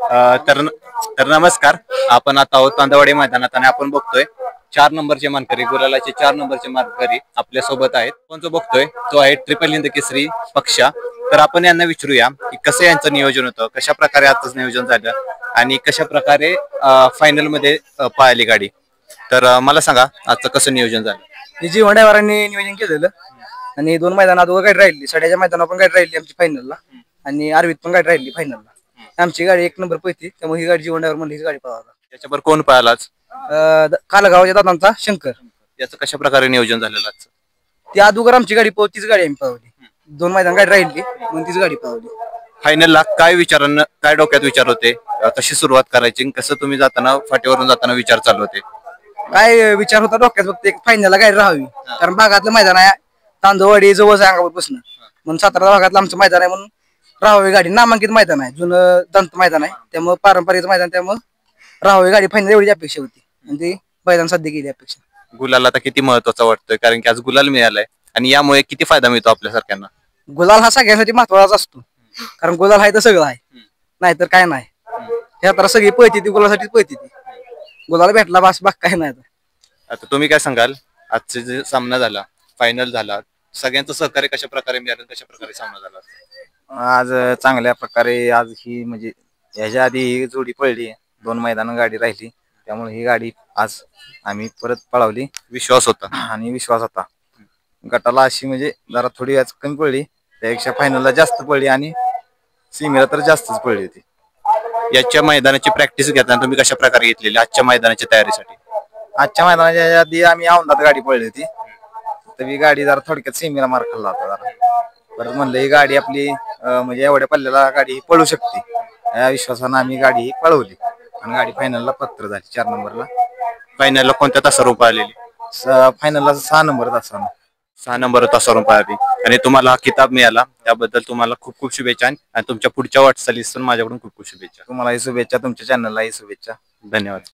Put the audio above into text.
तर तर नमस्कार. आपण आता आहोत तांदवाडी मैदानात आणि आपण बघतोय 4 नंबरचे मानकरी, गुलालाचे 4 नंबरचे मानकरी आपल्या सोबत आहेत. आपण जो बघतोय तो आहे ट्रिपल हिंद केसरी पक्षा. तर आपण यांना विचारूया की कसं यांचं नियोजन होतं, कशा प्रकारे आजचं नियोजन झालं आणि कशा प्रकारे फायनल मध्ये पळाली गाडी. तर मला सांगा आजचं कसं नियोजन झालं. जीवन ड्रायव्हरांनी नियोजन केलेलं आणि 2 मैदानात गाडी राहिली. सड्याच्या मैदानावर पण गाडी राहिली आमची फायनलला आणि आरवीत पण गाडी राहिली फायनलला. आमची गाडी 1 नंबर पळती, त्यामुळे ही गाडी जीवन ड्रायव्हर म्हणली ही गाडी पळाला. त्याच्यावर कोण पळाला आज? कालगावच्या दादांचा शंकर. याचं कशा प्रकारे नियोजन झालेलं आजचं? ती अगोदर आमची गाडी तीच गाडी आम्ही पळवली. 2 मैदान गाडी राहिली म्हणून तीच गाडी पळवली. फायनलला काय डोक्यात विचार होते, कशी सुरुवात करायची, कसं तुम्ही जाताना फाटीवरून जाताना विचार चालू होते? काय विचार होता डोक्यात, फक्त एक फायनलला गाडी राहावी. कारण भागातलं मैदान आहे, तांदवडी जवळ अंगावर बसणं म्हणून 17 भागातलं आमचं मैदान आहे म्हणून राहावी गाडी. नामांकित मैदान आहे, जुनं दंत मैदान आहे, त्यामुळे पारंपरिक मैदान, त्यामुळे राहावी गाडी फायनल एवढी अपेक्षा होती आणि ती मैदान साध्य केली अपेक्षा. गुलाल आता किती महत्वाचा वाटतोय, कारण की आज गुलाल मिळालाय आणि यामुळे किती फायदा मिळतो आपल्यासारख्यांना? गुलाल हा सगळ्यांसाठी महत्वाचा असतो, कारण गुलाल आहे तर सगळं आहे, नाहीतर काय नाही. ह्या तर सगळी पळती ती गुलासाठी पळती ती. गुलाल भेटला बस, बाग काय नाही. आता तुम्ही काय सांगाल, आजचा जे सामना झाला, फायनल झाला, सगळ्यांचं सहकार्य कशा प्रकारे मिळालं, कशा प्रकारे सामना झाला? आज चांगल्या प्रकारे आज ही म्हणजे ह्याच्या आधी ही जोडी पळली, 2 मैदान गाडी राहिली, त्यामुळे ही गाडी आज आम्ही परत पळवली. विश्वास होता आणि विश्वास होता. गटाला अशी म्हणजे जरा थोडी आज कमी पडली, त्यापेक्षा फायनलला जास्त पडली आणि सीमेला तर जास्तच पडली होती. याच्या मैदानाची प्रॅक्टिस घेताना तुम्ही कशा प्रकारे घेतलेली आजच्या मैदानाच्या तयारीसाठी? आजच्या मैदानाच्या आधी आम्ही औंधात गाडी पळली होती, तर ही गाडी जरा थोडक्यात सीमेला मार खाल्ला होता जरा. परत म्हणलं ही गाडी आपली म्हणजे एवढ्या पल्ल्याला गाडी पळू शकते, या विश्वासानं आम्ही गाडी पळवली आणि गाडी फायनलला पत्र झाली 4 नंबरला. फायनलला कोणत्या तासावर पळालेली? फायनलला 6 नंबर तासानं. 6 नंबर तासावरून पळाली आणि तुम्हाला हा किताब मिळाला, त्याबद्दल तुम्हाला खूप खूप शुभेच्छा आणि तुमच्या पुढच्या वाटचालीस माझ्याकडून खूप खूप शुभेच्छा. तुम्हालाही शुभेच्छा, तुमच्या चॅनललाही शुभेच्छा. धन्यवाद.